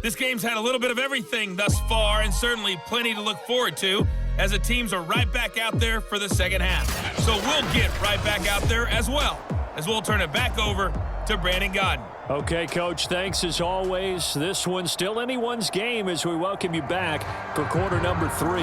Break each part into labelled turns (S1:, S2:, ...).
S1: This game's had a little bit of everything thus far, and certainly plenty to look forward to, as the teams are right back out there for the second half. So we'll get right back out there as well, as we'll turn it back over to Brandon Godden.
S2: Okay, Coach, thanks as always. This one's still anyone's game as we welcome you back for quarter number 3.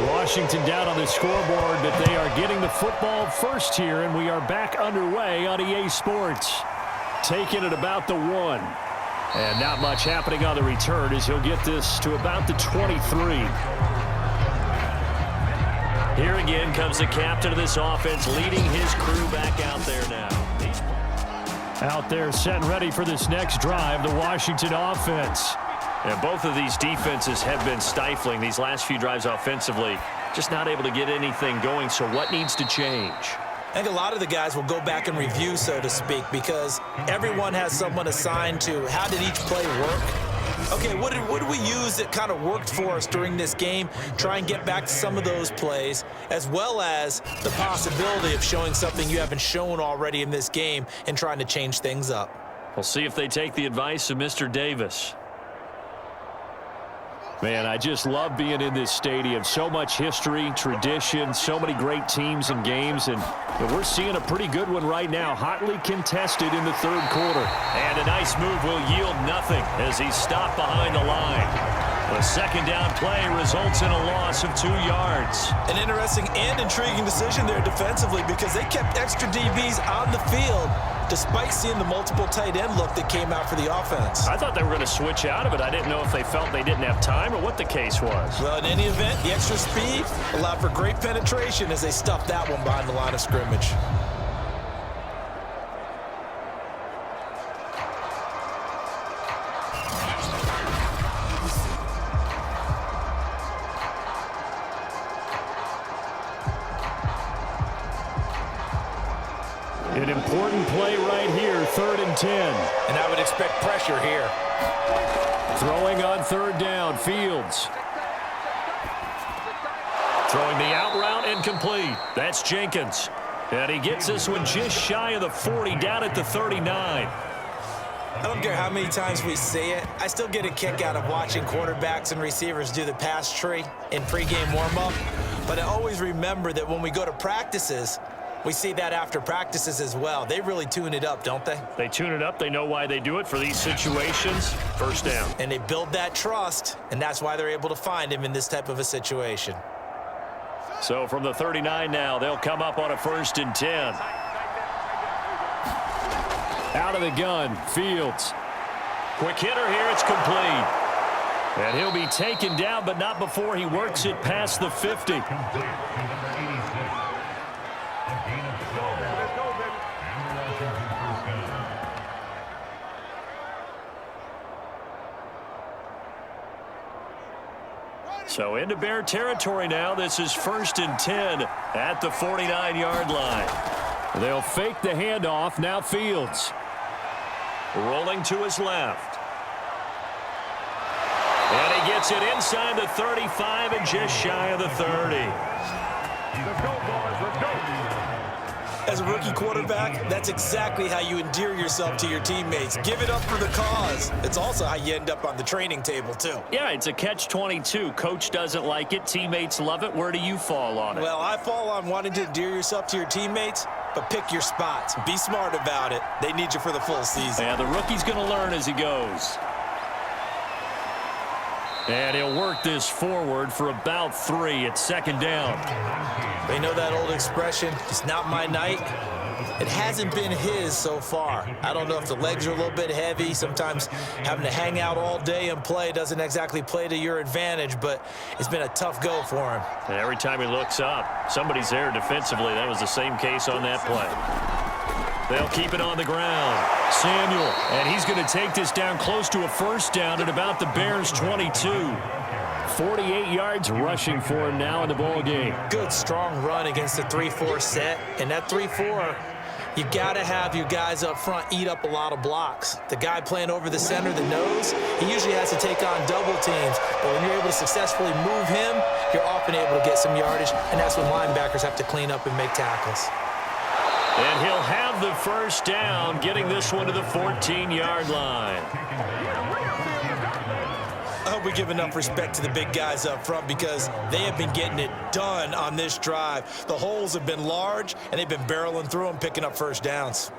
S2: Washington down on the scoreboard, but they are getting the football first here, and we are back underway on EA Sports. Taking it about the 1. And not much happening on the return as he'll get this to about the 23. Here again comes the captain of this offense, leading his crew back out there now. Out there set and ready for this next drive, the Washington offense. And both of these defenses have been stifling these last few drives offensively. Just not able to get anything going, so what needs to change?
S3: I think a lot of the guys will go back and review, so to speak, because everyone has someone assigned to how did each play work. Okay, what did we use that kind of worked for us during this game? Try and get back to some of those plays, as well as the possibility of showing something you haven't shown already in this game and trying to change things up.
S2: We'll see if they take the advice of Mr. Davis. Man, I just love being in this stadium. So much history, tradition, so many great teams and games, and we're seeing a pretty good one right now, hotly contested in the third quarter. And a nice move will yield nothing as he's stopped behind the line. The second down play results in a loss of 2 yards.
S3: An interesting and intriguing decision there defensively because they kept extra DBs on the field despite seeing the multiple tight end look that came out for the offense.
S2: I thought they were going to switch out of it. I didn't know if they felt they didn't have time or what the case was.
S3: Well, in any event, the extra speed allowed for great penetration as they stuffed that one behind the line of scrimmage.
S2: An important play right here, 3rd and 10.
S3: And I would expect pressure here.
S2: Throwing on 3rd down, Fields. Throwing the out route incomplete. That's Jenkins. And he gets this one just shy of the 40, down at the 39.
S3: I don't care how many times we say it, I still get a kick out of watching quarterbacks and receivers do the pass tree in pregame warm-up. But I always remember that when we go to practices, we see that after practices as well. They really tune it up, don't they?
S2: They tune it up. They know why they do it for these situations. First down.
S3: And they build that trust, and that's why they're able to find him in this type of a situation.
S2: So from the 39 now, they'll come up on a 1st and 10. Out of the gun, Fields. Quick hitter here, it's complete. And he'll be taken down, but not before he works it past the 50. So into Bear territory now. This is 1st and 10 at the 49-yard line. They'll fake the handoff. Now Fields. Rolling to his left. And he gets it inside the 35 and just shy of the 30.
S3: Let's go, boys. Let's go. As a rookie quarterback, that's exactly how you endear yourself to your teammates. Give it up for the cause. It's also how you end up on the training table, too.
S2: Yeah, it's a catch-22. Coach doesn't like it. Teammates love it. Where do you fall on it?
S3: Well, I fall on wanting to endear yourself to your teammates, but pick your spots. Be smart about it. They need you for the full season.
S2: Yeah, the rookie's going to learn as he goes. And he'll work this forward for about 3 at 2nd down.
S3: They know that old expression, it's not my night. It hasn't been his so far. I don't know if the legs are a little bit heavy. Sometimes having to hang out all day and play doesn't exactly play to your advantage, but it's been a tough go for him.
S2: And every time he looks up, somebody's there defensively. That was the same case on that play. They'll keep it on the ground. Samuel, and he's going to take this down close to a first down at about the Bears' 22. 48 yards rushing for him now in the ball game.
S3: Good, strong run against the 3-4 set. And that 3-4, you got to have your guys up front eat up a lot of blocks. The guy playing over the center, the nose, he usually has to take on double teams. But when you're able to successfully move him, you're often able to get some yardage, and that's when linebackers have to clean up and make tackles.
S2: And he'll have the first down, getting this one to the 14-yard line.
S3: I hope we give enough respect to the big guys up front because they have been getting it done on this drive. The holes have been large, and they've been barreling through them, picking up first downs.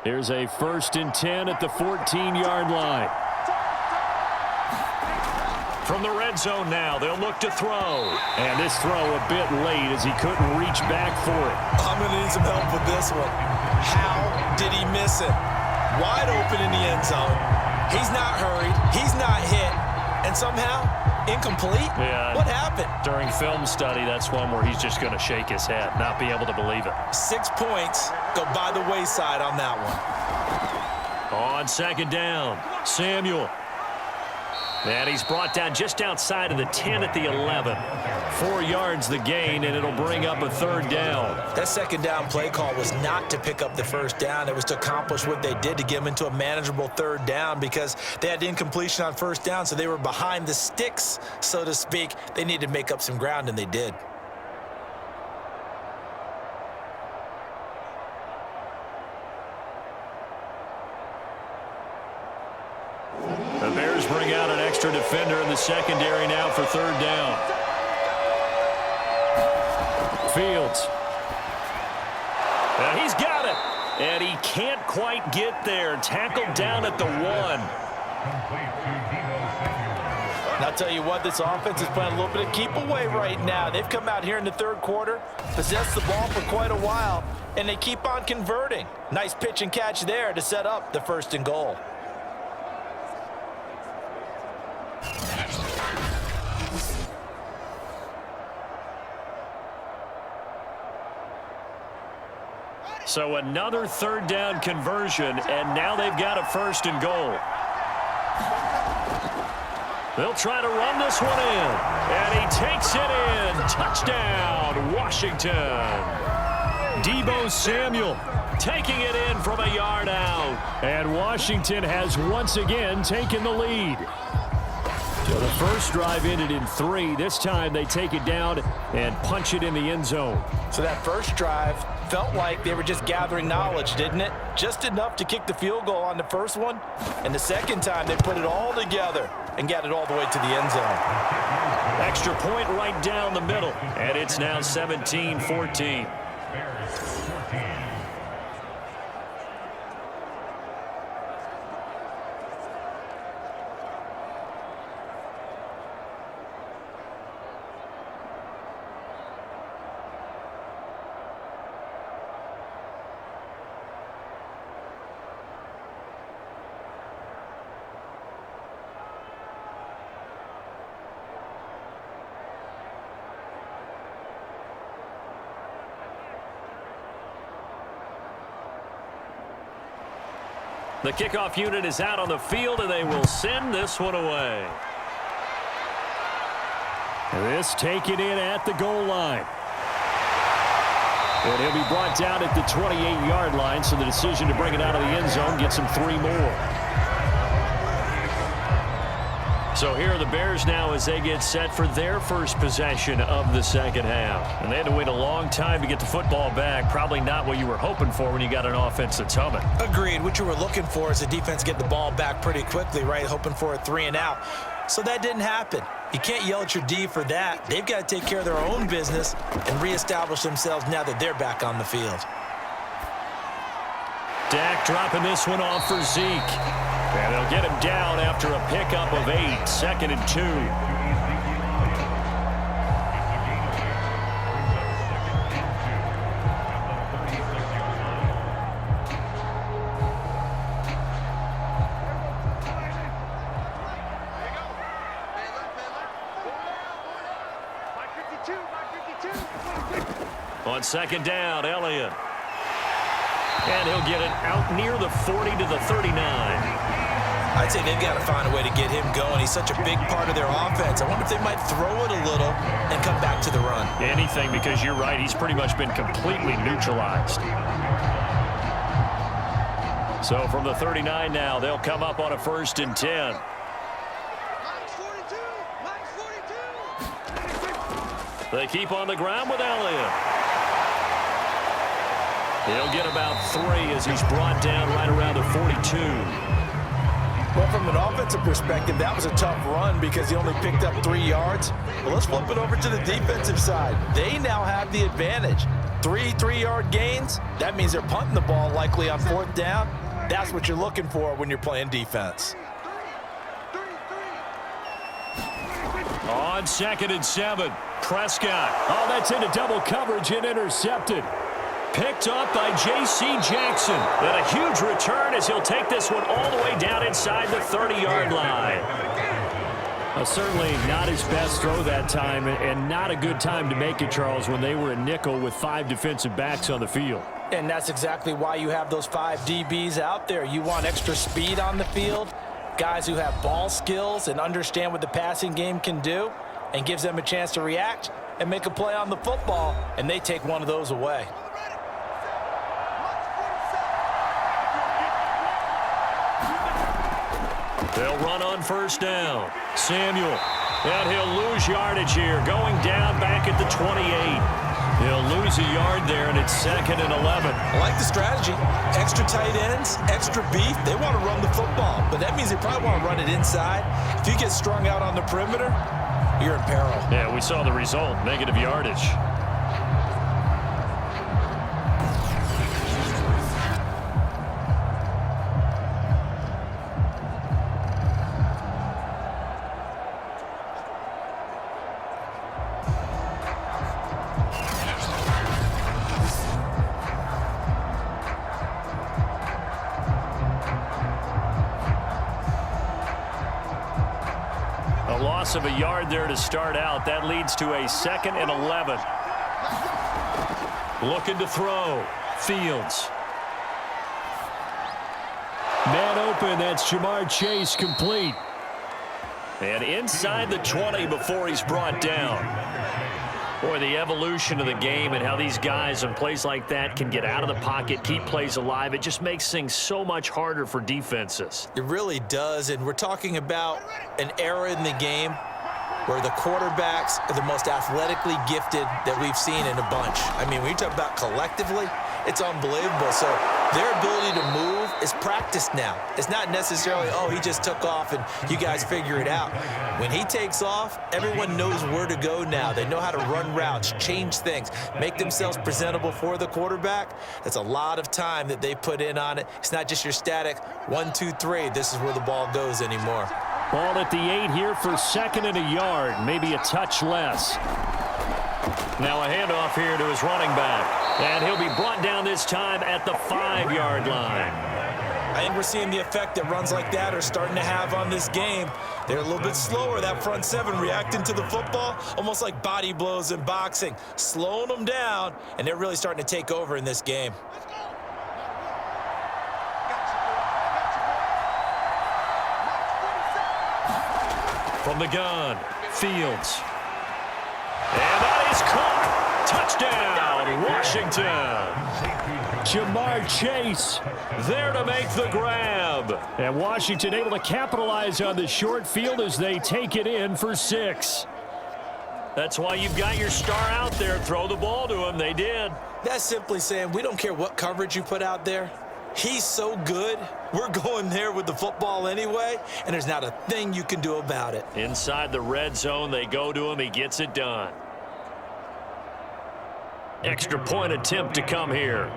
S2: Here's a 1st and 10 at the 14-yard line. From the red zone now, they'll look to throw. And this throw a bit late as he couldn't reach back for it.
S3: I'm going to need some help with this one. How did he miss it? Wide open in the end zone. He's not hurried. He's not hit. And somehow, incomplete?
S2: Yeah.
S3: What happened?
S2: During film study, that's one where he's just going to shake his head, not be able to believe it.
S3: 6 points go by the wayside on that one.
S2: On 2nd down, Samuel. And he's brought down just outside of the 10 at the 11. 4 yards the gain, and it'll bring up a 3rd down.
S3: That 2nd down play call was not to pick up the first down. It was to accomplish what they did to get them into a manageable 3rd down because they had incompletion on 1st down, so they were behind the sticks, so to speak. They needed to make up some ground, and they did.
S2: The Bears bring out an extra defender in the secondary now for 3rd down. Fields. He's got it. And he can't quite get there. Tackled down at the 1.
S3: And I'll tell you what, this offense is playing a little bit of keep away right now. They've come out here in the 3rd quarter, possessed the ball for quite a while, and they keep on converting. Nice pitch and catch there to set up the 1st and goal.
S2: So another 3rd down conversion, and now they've got a 1st and goal. They'll try to run this one in, and he takes it in. Touchdown, Washington. Deebo Samuel taking it in from a yard out, and Washington has once again taken the lead. So the first drive ended in 3. This time they take it down and punch it in the end zone.
S3: So that first drive felt like they were just gathering knowledge, didn't it? Just enough to kick the field goal on the first one. And the second time they put it all together and got it all the way to the end zone.
S2: Extra point right down the middle. And it's now 17-14. The kickoff unit is out on the field, and they will send this one away. This taken in at the goal line. And he'll be brought down at the 28-yard line, so the decision to bring it out of the end zone gets him 3 more. So here are the Bears now as they get set for their first possession of the second half. And they had to wait a long time to get the football back. Probably not what you were hoping for when you got an offense that's humming.
S3: Agreed. What you were looking for is the defense get the ball back pretty quickly, right? Hoping for a 3 and out. So that didn't happen. You can't yell at your D for that. They've got to take care of their own business and reestablish themselves now that they're back on the field.
S2: Dak dropping this one off for Zeke. And they'll get him down after a pickup of 8, 2nd and 2. On second down, Elliott. And he'll get it out near the 40 to the 39.
S3: I'd say they've got to find a way to get him going. He's such a big part of their offense. I wonder if they might throw it a little and come back to the run.
S2: Anything, because you're right. He's pretty much been completely neutralized. So from the 39 now, they'll come up on a 1st and 10. They keep on the ground with Elliott. He'll get about 3 as he's brought down right around the 42.
S3: Well, from an offensive perspective, that was a tough run because he only picked up 3 yards. Well, let's flip it over to the defensive side. They now have the advantage. 3 3-yard gains, that means they're punting the ball likely on 4th down. That's what you're looking for when you're playing defense.
S2: On 2nd and 7, Prescott. Oh, that's into double coverage and intercepted. Picked up by J.C. Jackson. And a huge return as he'll take this one all the way down inside the 30-yard line. Certainly not his best throw that time, and not a good time to make it, Charles, when they were a nickel with 5 defensive backs on the field.
S3: And that's exactly why you have those 5 DBs out there. You want extra speed on the field, guys who have ball skills and understand what the passing game can do, and gives them a chance to react and make a play on the football, and they take one of those away.
S2: They'll run on 1st down. Samuel, and he'll lose yardage here, going down back at the 28. He'll lose a yard there, and it's 2nd and 11.
S3: I like the strategy. Extra tight ends, extra beef. They want to run the football, but that means they probably want to run it inside. If you get strung out on the perimeter, you're in peril.
S2: Yeah, we saw the result, negative yardage. Of a yard there to start out. That leads to a 2nd and 11. Looking to throw. Fields. Man open. That's Jamar Chase complete. And inside the 20 before he's brought down. Boy, the evolution of the game and how these guys in plays like that can get out of the pocket, keep plays alive, it just makes things so much harder for defenses.
S3: It really does, and we're talking about an era in the game where the quarterbacks are the most athletically gifted that we've seen in a bunch. I mean, when you talk about collectively, it's unbelievable. So their ability to move is practiced now. It's not necessarily, oh, he just took off and you guys figure it out. When he takes off, everyone knows where to go now. They know how to run routes, change things, make themselves presentable for the quarterback. That's a lot of time that they put in on it. It's not just your static 1, 2, 3. This is where the ball goes anymore.
S2: Ball at the 8 here for 2nd and a yard, maybe a touch less. Now a handoff here to his running back. And he'll be brought down this time at the 5-yard line.
S3: I think we're seeing the effect that runs like that are starting to have on this game. They're a little bit slower, that front 7 reacting to the football, almost like body blows in boxing, slowing them down, and they're really starting to take over in this game.
S2: From the gun, Fields. And that is caught. Touchdown, Washington. Jamar Chase there to make the grab. And Washington able to capitalize on the short field as they take it in for 6. That's why you've got your star out there. Throw the ball to him. They did.
S3: That's simply saying we don't care what coverage you put out there. He's so good, we're going there with the football anyway, and there's not a thing you can do about it.
S2: Inside the red zone, they go to him. He gets it done. Extra point attempt to come here.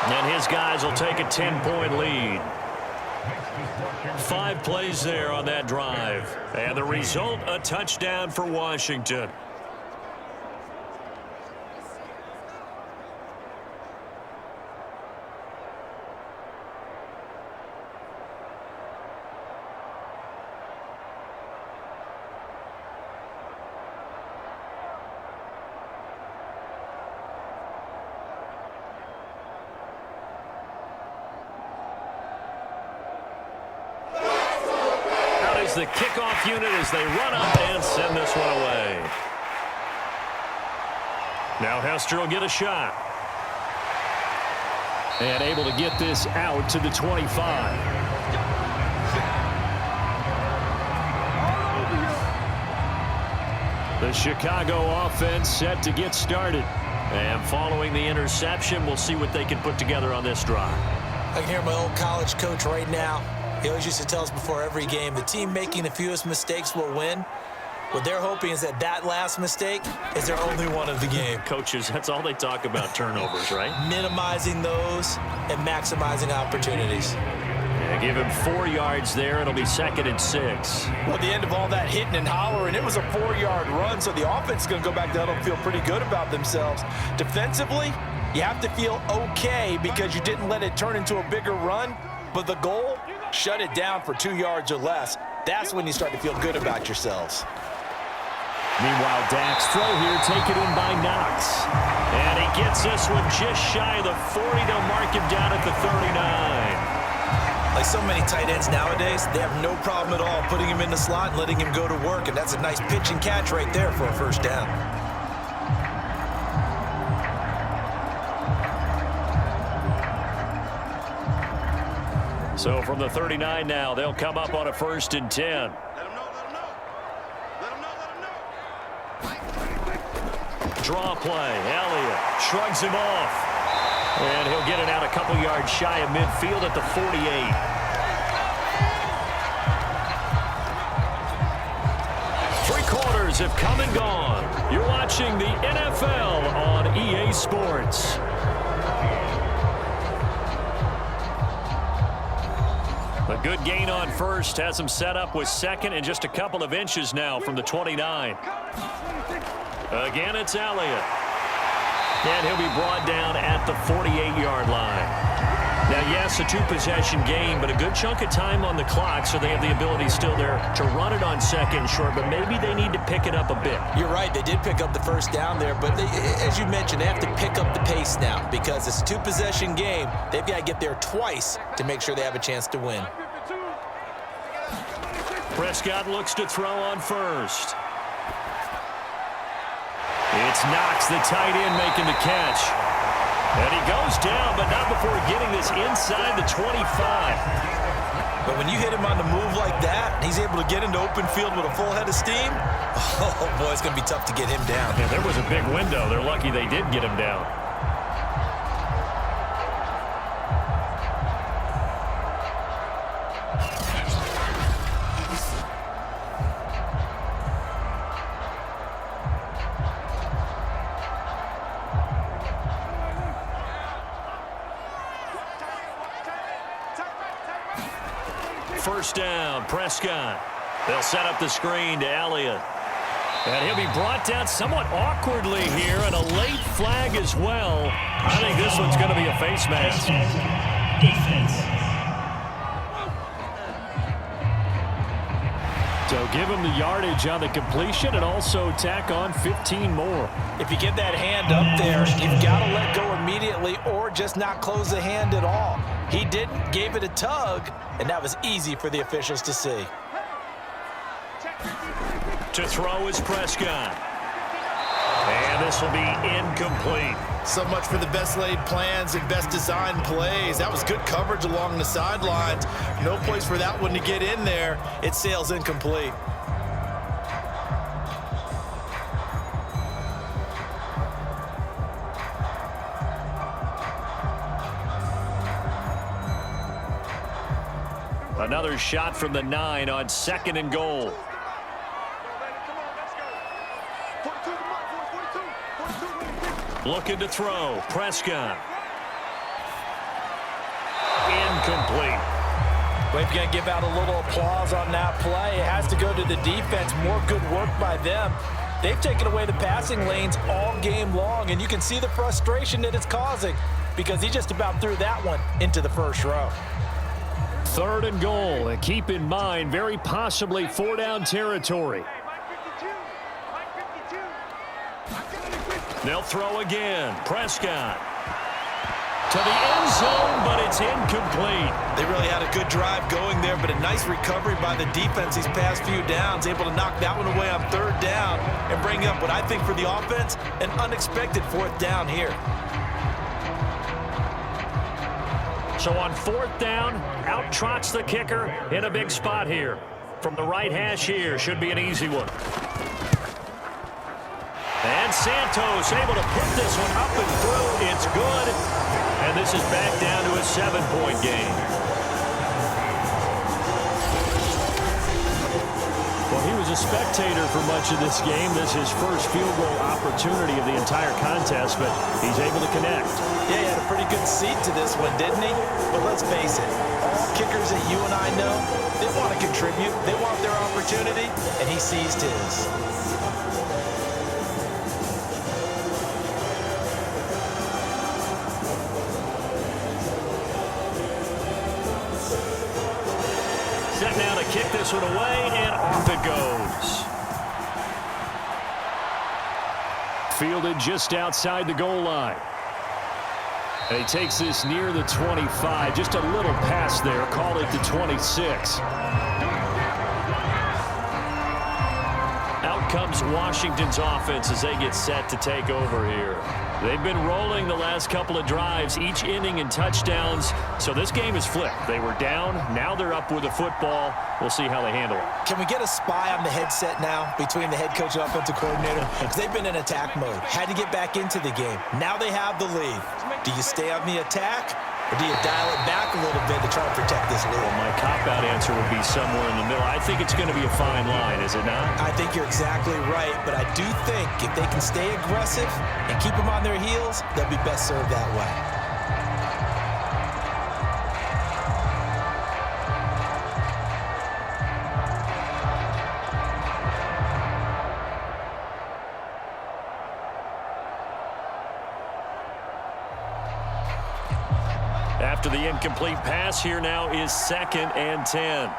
S2: And his guys will take a 10-point lead. 5 plays there on that drive. And the result, a touchdown for Washington. is the kickoff unit as they run up and send this one away. Now Hester will get a shot. And able to get this out to the 25. The Chicago offense set to get started. And following the interception, we'll see what they can put together on this drive.
S3: I can hear my old college coach right now. He always used to tell us before every game, the team making the fewest mistakes will win. What they're hoping is that that last mistake is their only one of the game.
S2: Coaches, that's all they talk about, turnovers, right?
S3: Minimizing those and maximizing opportunities.
S2: Yeah, give him 4 yards there. It'll be 2nd and 6.
S4: Well, at the end of all that hitting and hollering, it was a 4-yard run, so the offense is going to go back to huddle and feel pretty good about themselves. Defensively, you have to feel okay because you didn't let it turn into a bigger run, but the goal, shut it down for 2 yards or less. That's when you start to feel good about yourselves.
S2: Meanwhile, Dak's throw here taken in by Knox. And he gets this one just shy of the 40. They'll mark him down at the 39.
S3: Like so many tight ends nowadays, they have no problem at all putting him in the slot and letting him go to work, and that's a nice pitch and catch right there for a first down.
S2: So from the 39 now, they'll come up on a 1st and 10. Draw play. Elliott shrugs him off. And he'll get it out a couple yards shy of midfield at the 48. Three quarters have come and gone. You're watching the NFL on EA Sports. A good gain on first has him set up with 2nd and just a couple of inches now from the 29. Again, it's Elliott. And he'll be brought down at the 48-yard line. Now, yes, a 2-possession game, but a good chunk of time on the clock, so they have the ability still there to run it on 2nd and short, but maybe they need to pick it up a bit.
S3: You're right. They did pick up the first down there, but as you mentioned, they have to pick up the pace now because it's a 2-possession game. They've got to get there twice to make sure they have a chance to win.
S2: Prescott looks to throw on first. It's Knox, the tight end, making the catch. And he goes down, but not before getting this inside the 25.
S3: But when you hit him on the move like that, and he's able to get into open field with a full head of steam, oh, boy, it's going to be tough to get him down.
S2: Yeah, there was a big window. They're lucky they did get him down. First down, Prescott. They'll set up the screen to Elliott. And he'll be brought down somewhat awkwardly here, and a late flag as well. I think this one's going to be a face mask. So give him the yardage on the completion and also tack on 15 more.
S3: If you get that hand up there, you've got to let go immediately or just not close the hand at all. He didn't, gave it a tug, and that was easy for the officials to see.
S2: To throw is Prescott. And this will be incomplete.
S4: So much for the best laid plans and best designed plays. That was good coverage along the sidelines. No place for that one to get in there. It sails incomplete.
S2: Another shot from the 9 on 2nd and goal. Looking to throw. Prescott. Incomplete.
S3: We've got to give out a little applause on that play. It has to go to the defense. More good work by them. They've taken away the passing lanes all game long, and you can see the frustration that it's causing because he just about threw that one into the first row.
S2: 3rd and goal, and keep in mind, very possibly 4-down territory. They'll throw again. Prescott. to the end zone, but it's incomplete.
S3: They really had a good drive going there, but a nice recovery by the defense these past few downs, able to knock that one away on third down and bring up what I think for the offense, an unexpected fourth down here.
S2: So on fourth down, out trots the kicker in a big spot here. From the right hash here, should be an easy one. And Santos able to put this one up and through. It's good. And this is back down to a 7-point game. Well, he was a spectator for much of this game. This is his first field goal opportunity of the entire contest, but he's able to connect.
S3: Yeah, he had a pretty good seat to this one, didn't he? But let's face it, all kickers that you and I know, they want to contribute. They want their opportunity, and he seized his.
S2: Set now to kick this one away, and off it goes. Fielded just outside the goal line. And he takes this near the 25. Just a little pass there. Call it the 26. Out comes Washington's offense as they get set to take over here. They've been rolling the last couple of drives, each inning in touchdowns. So this game is flipped. They were down. Now they're up with the football. We'll see how they handle it.
S3: Can we get a spy on the headset now between the head coach and offensive coordinator? Because they've been in attack mode. Had to get back into the game. Now they have the lead. Do you stay on the attack, or do you dial it back a little bit to try and protect this lead?
S2: Well, my cop-out answer would be somewhere in the middle. I think it's going to be a fine line, is it not?
S3: I think you're exactly right, but I do think if they can stay aggressive and keep them on their heels, they'll be best served that way.
S2: After the incomplete pass, here now is 2nd and 10.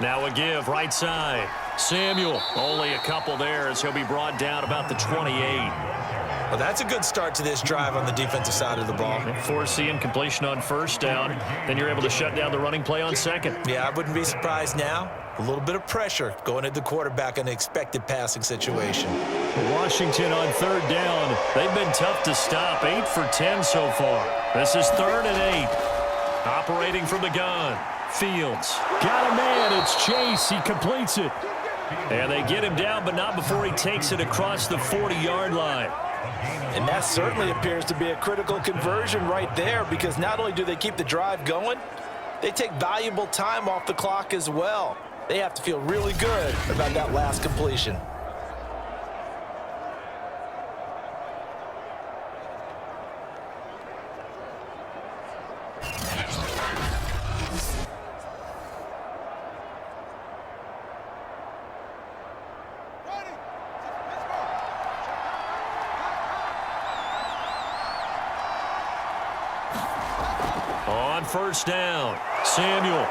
S2: Now a give, right side. Samuel, only a couple there as he'll be brought down about the 28.
S3: Well, that's a good start to this drive on the defensive side of the ball.
S2: Force the incompletion on first down. Then you're able to shut down the running play on second.
S3: Yeah, I wouldn't be surprised now. A little bit of pressure going at the quarterback in an expected passing situation.
S2: Washington on third down. They've been tough to stop. 8 for 10 so far. This is 3rd and 8. Operating from the gun. Fields. Got a man. It's Chase. He completes it. And they get him down, but not before he takes it across the 40-yard line.
S3: And that certainly appears to be a critical conversion right there, because not only do they keep the drive going, they take valuable time off the clock as well. They have to feel really good about that last completion.
S2: On first down, Samuel.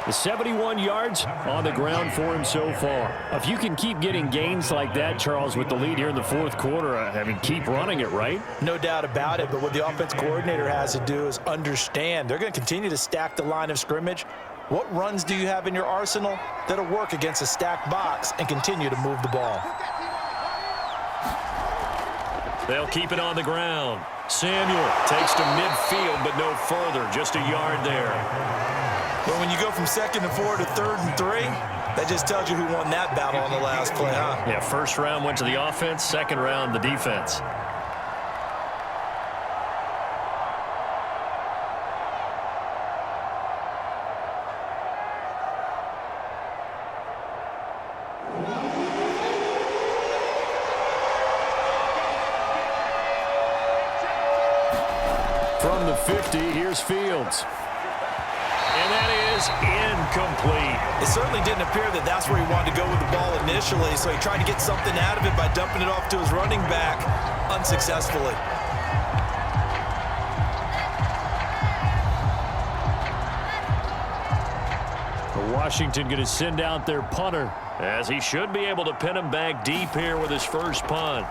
S2: The 71 yards on the ground for him so far. If you can keep getting gains like that, Charles, with the lead here in the 4th quarter, I mean, keep running it, right?
S3: No doubt about it, but what the offense coordinator has to do is understand they're going to continue to stack the line of scrimmage. What runs do you have in your arsenal that'll work against a stacked box and continue to move the ball?
S2: They'll keep it on the ground. Samuel takes to midfield, but no further, just a yard there.
S3: But when you go from 2nd and 4 to 3rd and 3, that just tells you who won that battle on the last play, huh?
S2: Yeah, first round went to the offense, second round the defense. From the 50, here's Fields. And that is incomplete.
S3: It certainly didn't appear that that's where he wanted to go with the ball initially, so he tried to get something out of it by dumping it off to his running back unsuccessfully.
S2: Washington going to send out their punter, as he should be able to pin him back deep here with his first punt.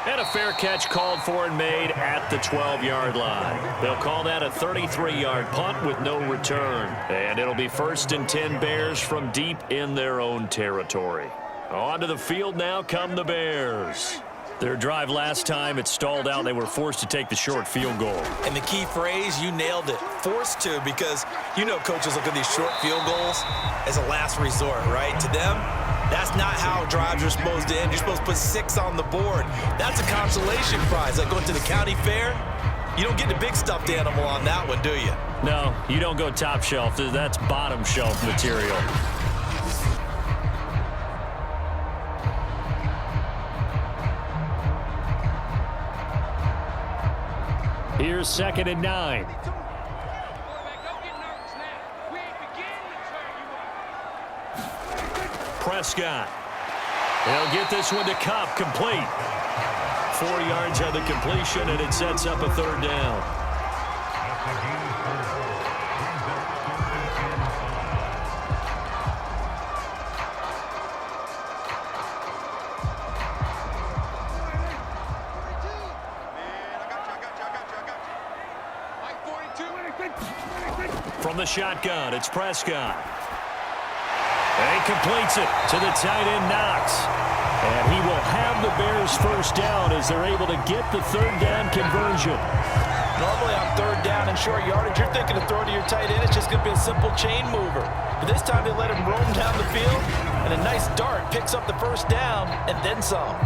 S2: And a fair catch called for and made at the 12-yard line. They'll call that a 33-yard punt with no return. And it'll be 1st and 10 Bears from deep in their own territory. Onto the field now come the Bears. Their drive last time, it stalled out. They were forced to take the short field goal.
S3: And the key phrase, you nailed it, forced to, because you know coaches look at these short field goals as a last resort, right? To them, that's not how drives are supposed to end. You're supposed to put 6 on the board. That's a consolation prize. Like going to the county fair, you don't get the big stuffed animal on that one, do you?
S2: No, you don't go top shelf. That's bottom shelf material. Here's 2nd and 9. Prescott. He'll get this one to Cup, complete. 4 yards on the completion, and it sets up a 3rd down. From the shotgun, it's Prescott. And he completes it to the tight end, Knox. And he will have the Bears 1st down as they're able to get the 3rd down conversion.
S4: Normally on 3rd down and short yardage, you're thinking of throwing to your tight end. It's just going to be a simple chain mover. But this time they let him roam down the field, and a nice dart picks up the 1st down and then some.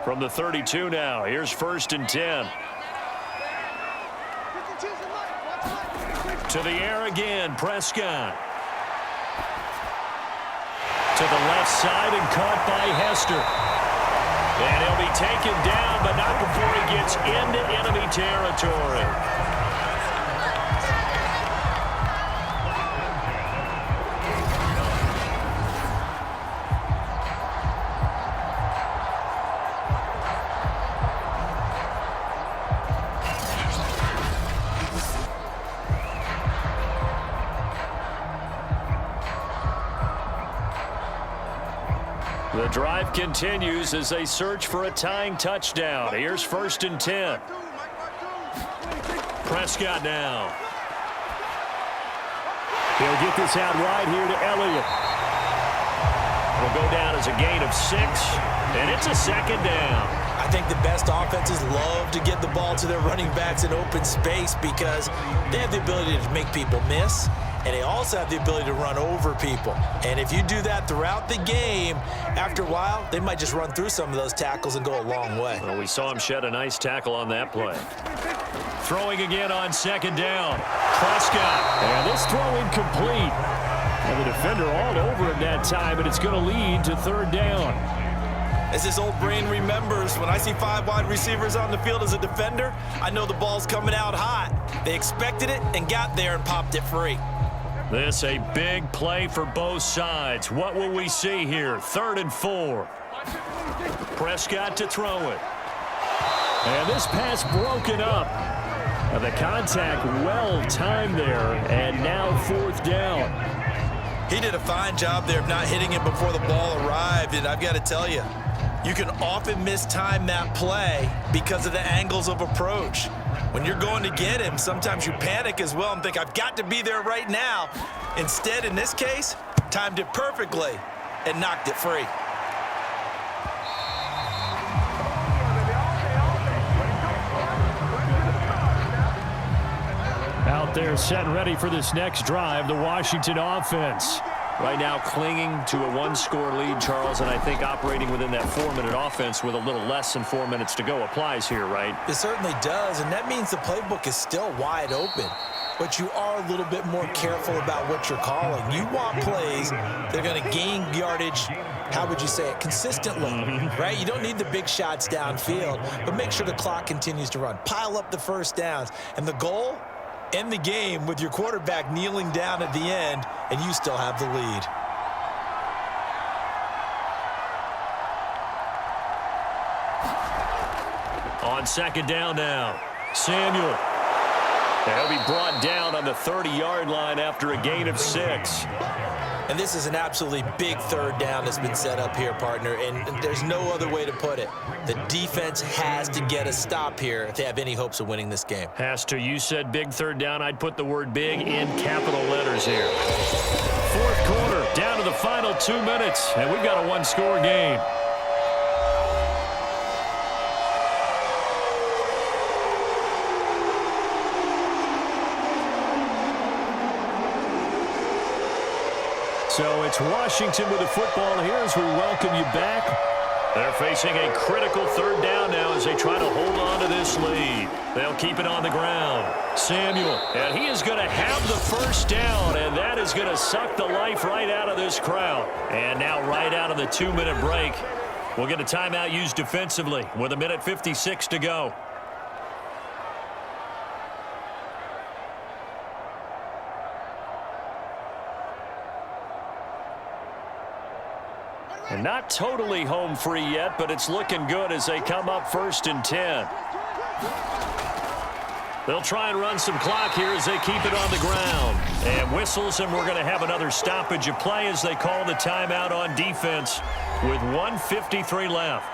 S2: From the 32 now, here's 1st and 10. To the air again, Prescott. To the left side and caught by Hester. And he'll be taken down, but not before he gets into enemy territory. The drive continues as they search for a tying touchdown. Here's 1st and 10. Prescott now. He'll get this out wide here to Elliott. It'll go down as a gain of 6, and it's a 2nd down.
S3: I think the best offenses love to get the ball to their running backs in open space because they have the ability to make people miss, and they also have the ability to run over people. And if you do that throughout the game, after a while, they might just run through some of those tackles and go a long way.
S2: Well, we saw him shed a nice tackle on that play. Throwing again on 2nd down. Prescott. And this throw incomplete. And the defender all over him that time, and it's going to lead to 3rd down.
S3: As this old brain remembers, when I see 5 wide receivers on the field as a defender, I know the ball's coming out hot. They expected it and got there and popped it free.
S2: This a big play for both sides. What will we see here? 3rd and 4. Prescott to throw it. And this pass broken up. And the contact well timed there, and now 4th down.
S3: He did a fine job there of not hitting it before the ball arrived, and I've got to tell you, you can often mistime that play because of the angles of approach. When you're going to get him, sometimes you panic as well and think, I've got to be there right now. Instead, in this case, timed it perfectly and knocked it free.
S2: Out there set and ready for this next drive, the Washington offense. Right now clinging to a 1-score lead, Charles, and I think operating within that 4-minute offense with a little less than 4 minutes to go applies here, right?
S3: It certainly does, and that means the playbook is still wide open. But you are a little bit more careful about what you're calling. You want plays that are going to gain yardage, how would you say it, consistently, right? You don't need the big shots downfield, but make sure the clock continues to run. Pile up the 1st downs, and the goal, end the game with your quarterback kneeling down at the end, and you still have the lead.
S2: On 2nd down now, Samuel. He'll be brought down on the 30-yard line after a gain of 6.
S3: And this is an absolutely big third down that's been set up here, partner, and there's no other way to put it. The defense has to get a stop here if they have any hopes of winning this game.
S2: Has to. You said big third down. I'd put the word big in capital letters here. Fourth quarter, down to the final 2 minutes, and we've got a one-score game. So it's Washington with the football here as we welcome you back. They're facing a critical third down now as they try to hold on to this lead. They'll keep it on the ground. Samuel, and he is going to have the first down, and that is going to suck the life right out of this crowd. And now right out of the 2-minute break, we'll get a timeout used defensively with 1:56 to go. And not totally home free yet, but it's looking good as they come up 1st and 10. They'll try and run some clock here as they keep it on the ground. And whistles, and we're going to have another stoppage of play as they call the timeout on defense with 1:53 left.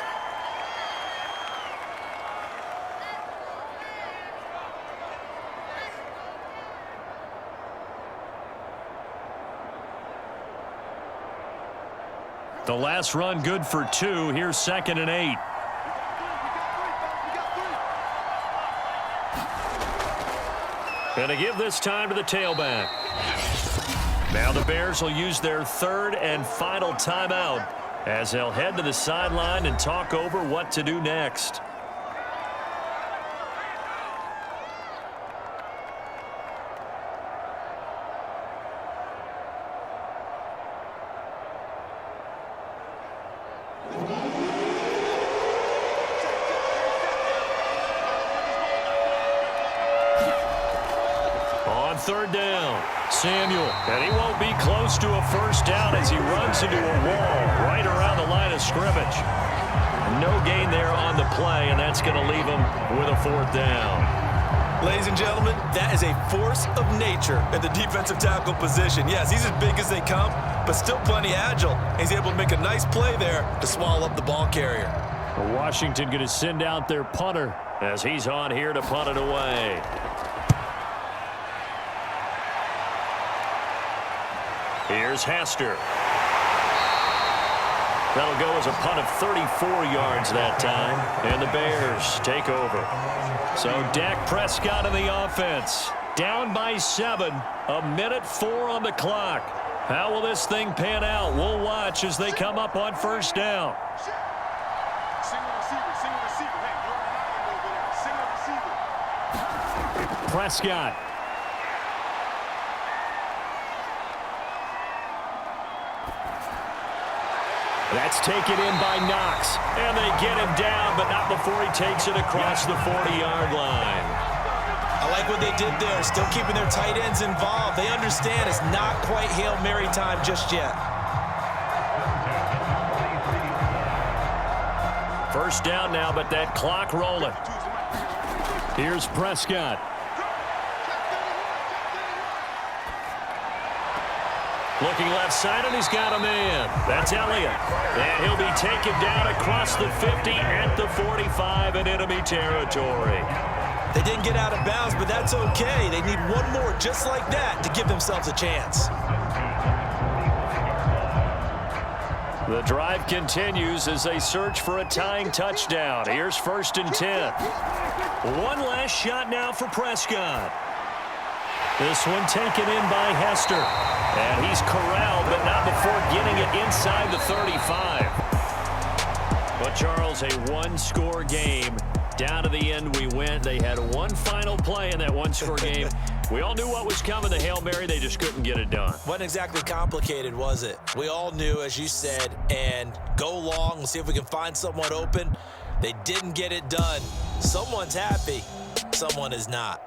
S2: The last run good for 2. Here's 2nd and 8. Going to give this time to the tailback. Now the Bears will use their 3rd and final timeout as they'll head to the sideline and talk over what to do next. Third down, Samuel, and he won't be close to a first down as he runs into a wall right around the line of scrimmage. No gain there on the play, and that's going to leave him with a 4th down.
S4: Ladies and gentlemen, that is a force of nature at the defensive tackle position. Yes, he's as big as they come, but still plenty agile. He's able to make a nice play there to swallow up the ball carrier.
S2: Washington going to send out their punter as he's on here to punt it away. Here's Hester. That'll go as a punt of 34 yards that time, and the Bears take over. So Dak Prescott in the offense, down by 7, 1:04 on the clock. How will this thing pan out? We'll watch as they come up on first down. Prescott. That's taken in by Knox. And they get him down, but not before he takes it across the 40-yard line.
S3: I like what they did there, still keeping their tight ends involved. They understand it's not quite Hail Mary time just yet.
S2: First down now, but that clock rolling. Here's Prescott. Looking left side, and he's got a man. That's Elliott. And he'll be taken down across the 50 at the 45 in enemy territory.
S3: They didn't get out of bounds, but that's okay. They need one more just like that to give themselves a chance.
S2: The drive continues as they search for a tying touchdown. Here's 1st and 10. One last shot now for Prescott. This one taken in by Hester. And he's corralled, but not before getting it inside the 35. But, Charles, a one-score game. Down to the end we went. They had one final play in that one-score game. We all knew what was coming, the Hail Mary. They just couldn't get it done.
S3: Wasn't exactly complicated, was it? We all knew, as you said, and go long and see if we can find someone open. They didn't get it done. Someone's happy. Someone is not.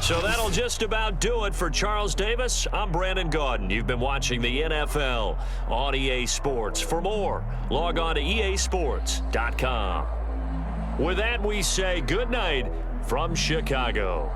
S2: So that'll just about do it for Charles Davis. I'm Brandon Gaudin. You've been watching the NFL on EA Sports. For more, log on to easports.com. With that, we say good night from Chicago.